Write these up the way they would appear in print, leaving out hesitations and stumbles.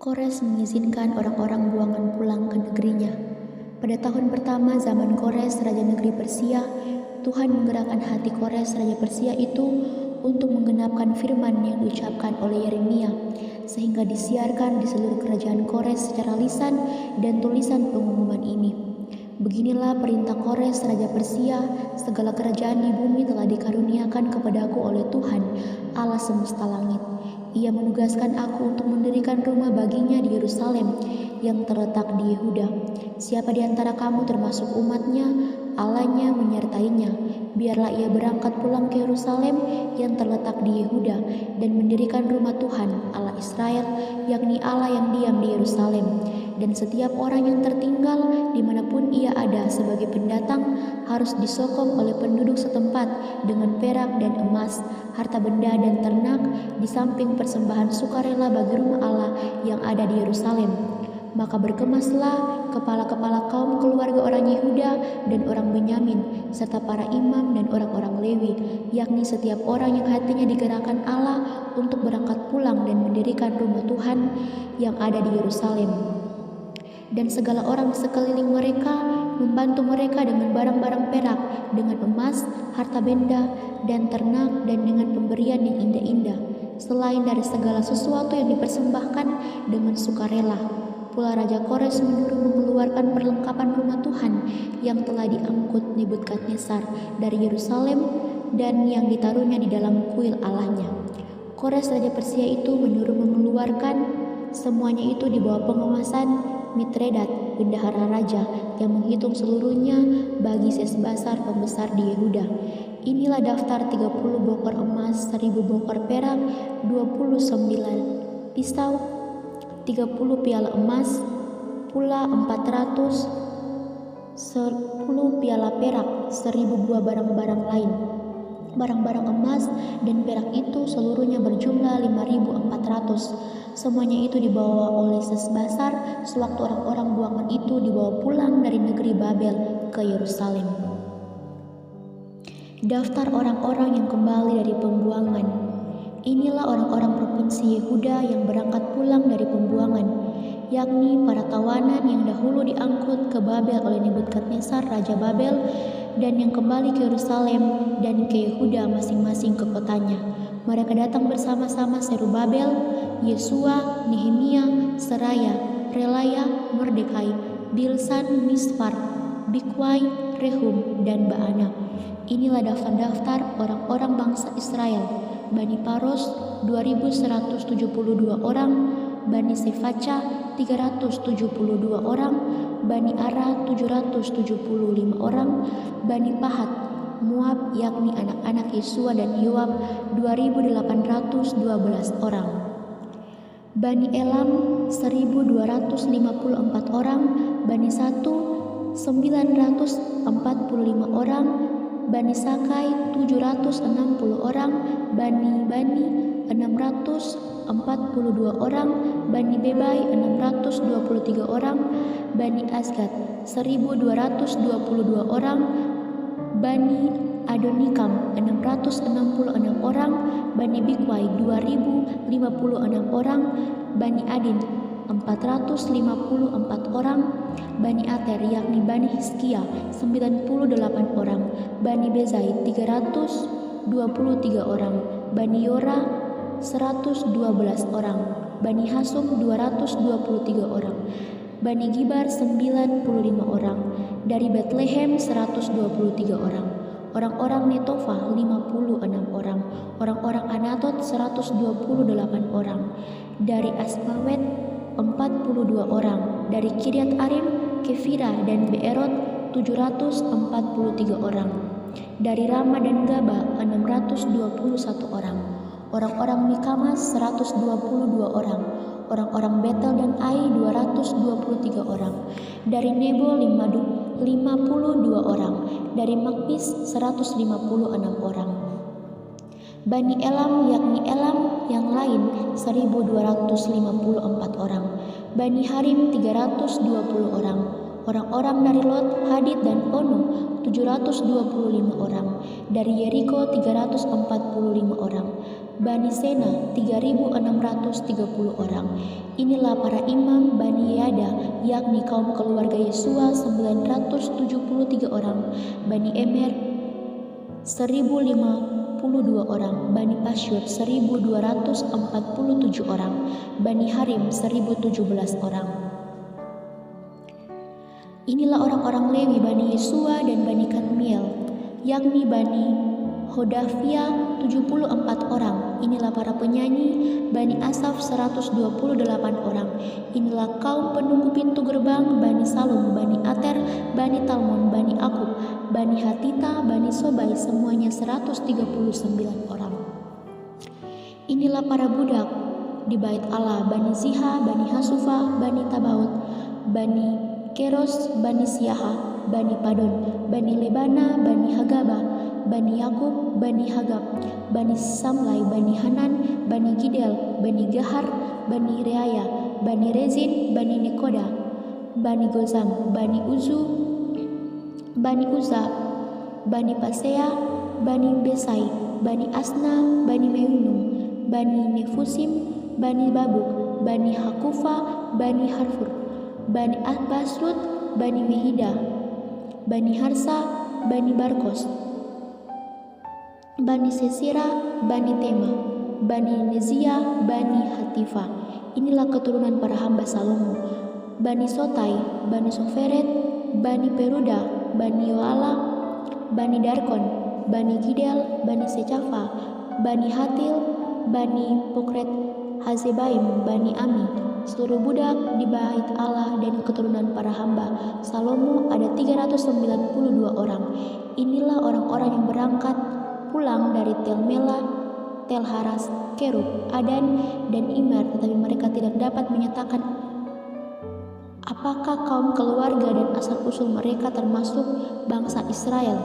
Kores mengizinkan orang-orang buangan pulang ke negerinya. Pada tahun pertama zaman Kores, Raja Negeri Persia, Tuhan menggerakkan hati Kores, Raja Persia itu untuk menggenapkan firman yang diucapkan oleh Yeremia, sehingga disiarkan di seluruh kerajaan Kores secara lisan dan tulisan pengumuman ini. Beginilah perintah Kores, Raja Persia, segala kerajaan di bumi telah dikaruniakan kepadaku oleh Tuhan, Allah semesta langit. Ia menugaskan aku untuk mendirikan rumah baginya di Yerusalem yang terletak di Yehuda. Siapa di antara kamu termasuk umatnya, Allahnya menyertainya. Biarlah ia berangkat pulang ke Yerusalem yang terletak di Yehuda dan mendirikan rumah Tuhan, Allah Israel, yakni Allah yang diam di Yerusalem. Dan setiap orang yang tertinggal dimanapun ia ada sebagai pendatang harus disokong oleh penduduk setempat dengan perak dan emas, harta benda dan ternak, di samping persembahan sukarela bagi rumah Allah yang ada di Yerusalem. Maka berkemaslah kepala-kepala kaum keluarga orang Yehuda dan orang Benyamin, serta para imam dan orang-orang Lewi, yakni setiap orang yang hatinya digerakkan Allah untuk berangkat pulang dan mendirikan rumah Tuhan yang ada di Yerusalem. Dan segala orang di sekeliling mereka membantu mereka dengan barang-barang perak, dengan emas, harta benda, dan ternak, dan dengan pemberian yang indah-indah, selain dari segala sesuatu yang dipersembahkan dengan sukarela. Pula Raja Kores menyuruh mengeluarkan perlengkapan rumah Tuhan yang telah diangkut Nebukadnezar dari Yerusalem dan yang ditaruhnya di dalam kuil Allahnya. Kores Raja Persia itu menyuruh mengeluarkan semuanya itu di bawah pengawasan Mitredat, bendahara raja, yang menghitung seluruhnya bagi Sesbasar pembesar di Yehuda. Inilah daftar 30 bokor emas, 1000 bokor perak, 29 pisau, 30 piala emas, pula 410 piala perak, 1000 buah barang-barang lain. Barang-barang emas dan perak itu seluruhnya berjumlah 5.400. Semuanya itu dibawa oleh Sesbasar sewaktu orang-orang buangan itu dibawa pulang dari negeri Babel ke Yerusalem. Daftar orang-orang yang kembali dari pembuangan. Inilah orang-orang provinsi Yehuda yang berangkat pulang dari pembuangan, yakni para tawanan yang dahulu diangkut ke Babel oleh Nebukadnezar Raja Babel, dan yang kembali ke Yerusalem dan ke Yehuda masing-masing ke kotanya. Mereka datang bersama-sama Serubabel, Yesua, Nehemia, Seraya, Relaya, Mordekai, Bilsan, Mispar, Bikwai, Rehum, dan Baana. Inilah daftar-daftar orang-orang bangsa Israel. Bani Paros 2172 orang, Bani Sefaca 372 orang, Bani Ara 775 orang, Bani Pahat Moab yakni anak-anak Yesua dan Yoab 2812 orang, Bani Elam 1254 orang, Bani Satu 945 orang, Bani Sakai 760 orang, Bani 642 orang, Bani Bebai 623 orang, Bani Azgad 1222 orang, Bani Adonikam 666 orang, Bani Bikwai 2056 orang, Bani Adin 454 orang, Bani Ater yakni Bani Hizkia 98 orang, Bani Bezai 323 orang, Bani Yora 112 orang, Bani Hasum 223 orang, Bani Gibar 95 orang, dari Bethlehem 123 orang, orang-orang Netofa 56 orang, orang-orang Anatot 128 orang, dari Asmawet 42 orang, dari Kiryat Arim, Kefira dan Beerot 743 orang, dari Rama dan Gaba 621 orang, orang-orang Mikamas 122 orang, orang-orang Betel dan Ai 223 orang, dari Nebo 52 orang, dari Makpis 156 orang, Bani Elam yakni Elam yang lain 1254 orang, Bani Harim 320 orang, orang-orang dari Lot, Hadid dan Ono 725 orang, dari Yeriko 345 orang, Bani Sena 3.630 orang. Inilah para imam Bani Yeada, yakni kaum keluarga Yesua 973 orang. Bani Emer 1052 orang. Bani Pasyur 1247 orang. Bani Harim 1017 orang. Inilah orang-orang Lewi Bani Yesua dan Bani Kadmiel, yakni Bani Hodavia 74 orang. Inilah para penyanyi Bani Asaf 128 orang. Inilah kaum penunggu pintu gerbang Bani Salum, Bani Ater, Bani Talmon, Bani Akub, Bani Hatita, Bani Sobai, semuanya 139 orang. Inilah para budak di bait Allah Bani Ziha, Bani Hasufa, Bani Tabaut, Bani Keros, Bani Siaha, Bani Padon, Bani Lebana, Bani Hagaba, Bani Yakub, Bani Hagab, Bani Samlai, Bani Hanan, Bani Gidel, Bani Gahar, Bani Reaya, Bani Rezin, Bani Nekoda, Bani Gozam, Bani Uzu, Bani Uza, Bani Pasea, Bani Besai, Bani Asna, Bani Meunum, Bani Nefusim, Bani Babuk, Bani Hakufa, Bani Harfur, Bani Basrut, Bani Mehida, Bani Harsa, Bani Barkos, Bani Sesira, Bani Tema, Bani Nezia, Bani Hatifa. Inilah keturunan para hamba Salomo. Bani Sotai, Bani Soferet, Bani Peruda, Bani Yoala, Bani Darkon, Bani Gidel, Bani Secafa, Bani Hatil, Bani Pokret Hazebaim, Bani Ami. Seluruh budak di bait Allah dan keturunan para hamba Salomo ada 392 orang. Inilah orang-orang yang berangkat pulang dari Tel Mela, Tel Haras, Kerub, Adan, dan Imer, tetapi mereka tidak dapat menyatakan apakah kaum keluarga dan asal-usul mereka termasuk bangsa Israel.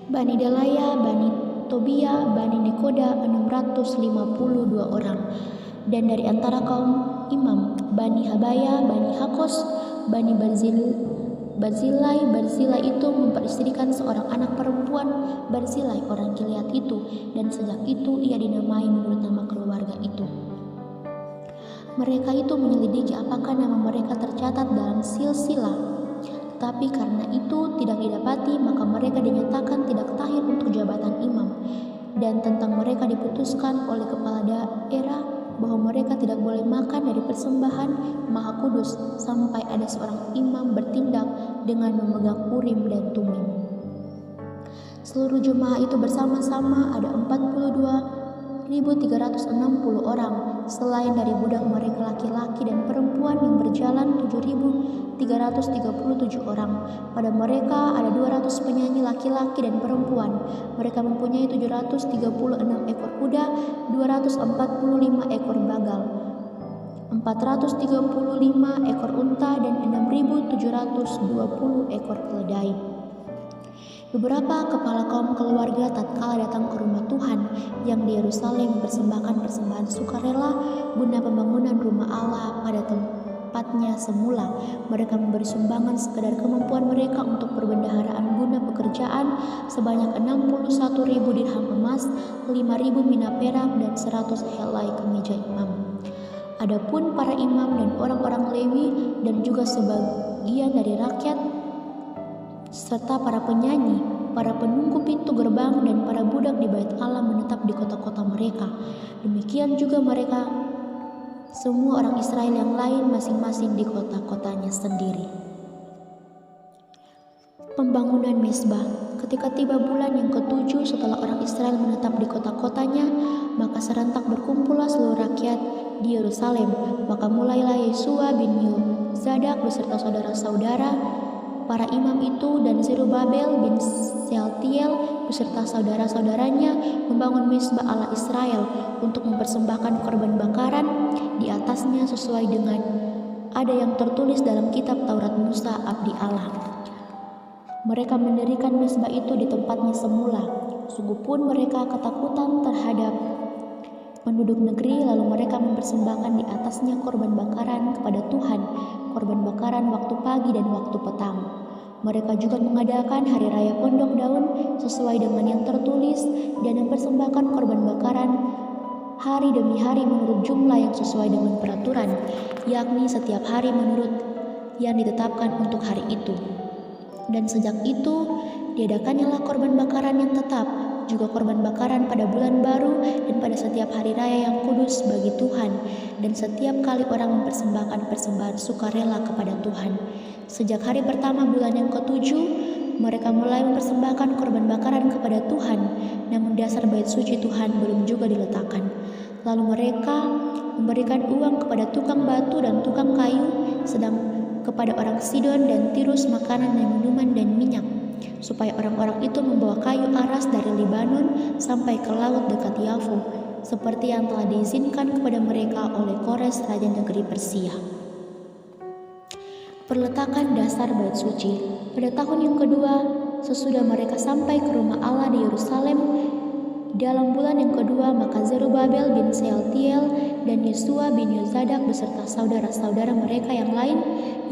Bani Delaya, Bani Tobia, Bani Nekoda 652 orang. Dan dari antara kaum imam, Bani Habaya, Bani Hakos, Bani Barzilai itu memperistrikan seorang anak perempuan Barzilai orang Gilead itu, dan sejak itu ia dinamai menurut nama keluarga itu. Mereka itu menyelidiki apakah nama mereka tercatat dalam silsilah, tetapi karena itu tidak didapati, maka mereka dinyatakan tidak tahir untuk jabatan imam. Dan tentang mereka diputuskan oleh kepala daerah bahwa mereka tidak boleh makan dari persembahan Maha Kudus sampai ada seorang imam bertindak dengan memegang Urim dan Tumim. Seluruh jemaah itu bersama-sama ada 42.360 orang, selain dari budak mereka laki-laki dan perempuan yang berjalan 7.337 orang. Pada mereka ada 200 penyanyi laki-laki dan perempuan. Mereka mempunyai 736 ekor kuda, 245 ekor bagal, 435 ekor unta, dan 6.720 ekor keledai. Beberapa kepala kaum keluarga tatkala datang ke rumah Tuhan yang di Yerusalem mempersembahkan persembahan sukarela guna pembangunan rumah Allah pada tempatnya semula. Mereka memberi sumbangan sekadar kemampuan mereka untuk perbendaharaan guna pekerjaan sebanyak 61.000 dirham emas, 5.000 mina perak, dan 100 helai kemeja imam. Adapun para imam dan orang-orang Lewi dan juga sebagian dari rakyat serta para penyanyi, para penunggu pintu gerbang, dan para budak di bait Allah menetap di kota-kota mereka. Demikian juga mereka semua orang Israel yang lain masing-masing di kota-kotanya sendiri. Pembangunan Mezbah. Ketika tiba bulan yang ke-7 setelah orang Israel menetap di kota-kotanya, maka serentak berkumpullah seluruh rakyat di Yerusalem. Maka mulailah Yesua bin Yozadak beserta saudara-saudara para imam itu dan Zerubabel bin Sealtiel beserta saudara-saudaranya membangun Mezbah Allah Israel untuk mempersembahkan korban bakaran di atasnya sesuai dengan ada yang tertulis dalam kitab Taurat Musa abdi Allah. Mereka mendirikan Mezbah itu di tempatnya semula. Sungguh pun mereka ketakutan terhadap penduduk negeri, lalu mereka mempersembahkan di atasnya korban bakaran kepada Tuhan, korban bakaran waktu pagi dan waktu petang. Mereka juga mengadakan hari raya pondok daun sesuai dengan yang tertulis dan mempersembahkan korban bakaran hari demi hari menurut jumlah yang sesuai dengan peraturan, yakni setiap hari menurut yang ditetapkan untuk hari itu. Dan sejak itu diadakannya korban bakaran yang tetap, juga korban bakaran pada bulan baru dan pada setiap hari raya yang kudus bagi Tuhan, dan setiap kali orang mempersembahkan persembahan sukarela kepada Tuhan. Sejak hari pertama bulan yang ketujuh, mereka mulai mempersembahkan korban bakaran kepada Tuhan, namun dasar bait suci Tuhan belum juga diletakkan. Lalu mereka memberikan uang kepada tukang batu dan tukang kayu, sedang kepada orang Sidon dan Tirus makanan dan minuman dan minyak, supaya orang-orang itu membawa kayu aras dari Libanon sampai ke laut dekat Yafu, seperti yang telah diizinkan kepada mereka oleh Kores raja negeri Persia. Perletakan dasar bait suci. Pada tahun yang kedua, sesudah mereka sampai ke rumah Allah di Yerusalem, dalam bulan yang kedua, maka Zerubabel bin Sealtiel dan Yesua bin Yozadak beserta saudara-saudara mereka yang lain,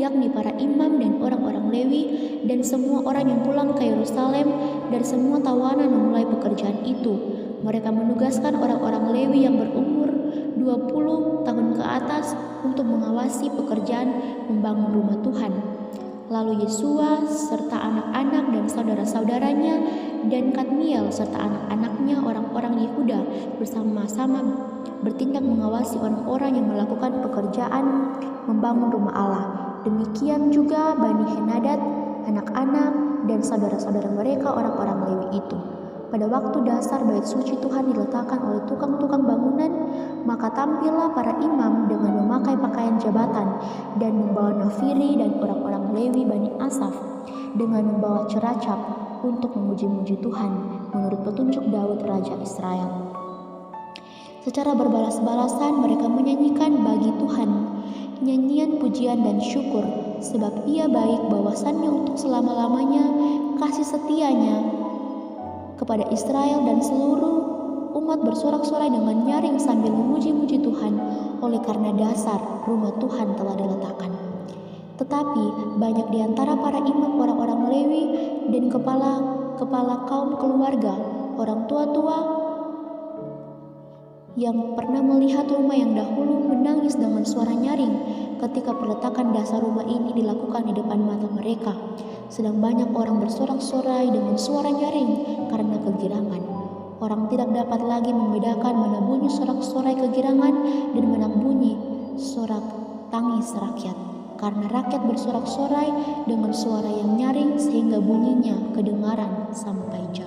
yakni para imam dan orang-orang Lewi, dan semua orang yang pulang ke Yerusalem, dan semua tawanan memulai pekerjaan itu. Mereka menugaskan orang-orang Lewi yang berumur 20 tahun ke atas untuk mengawasi pekerjaan membangun rumah Tuhan. Lalu Yesua serta anak-anak dan saudara-saudaranya dan Kadmiel serta anak-anaknya orang-orang Yehuda bersama-sama bertindak mengawasi orang-orang yang melakukan pekerjaan membangun rumah Allah. Demikian juga Bani Henadad, anak-anak dan saudara-saudara mereka orang-orang Lewi itu. Pada waktu dasar bait suci Tuhan diletakkan oleh tukang-tukang bangunan, maka tampillah para imam dengan memakai pakaian jabatan dan membawa nafiri, dan orang-orang Lewi Bani Asaf dengan membawa ceracap untuk memuji-muji Tuhan menurut petunjuk Daud Raja Israel. Secara berbalas-balasan mereka menyanyikan bagi Tuhan nyanyian pujian dan syukur, sebab Ia baik, bahwasannya untuk selama-lamanya kasih setianya kepada Israel, dan seluruh umat bersorak-sorai dengan nyaring sambil memuji-muji Tuhan oleh karena dasar rumah Tuhan telah diletakkan. Tetapi banyak di antara para imam orang-orang Lewi dan kepala kaum keluarga, orang tua-tua yang pernah melihat rumah yang dahulu menangis dengan suara nyaring ketika peletakan dasar rumah ini dilakukan di depan mata mereka. Sedang banyak orang bersorak-sorai dengan suara nyaring karena kegirangan. Orang tidak dapat lagi membedakan mana bunyi sorak-sorai kegirangan dan mana bunyi sorak tangis rakyat, karena rakyat bersorak-sorai dengan suara yang nyaring sehingga bunyinya kedengaran sampai jauh.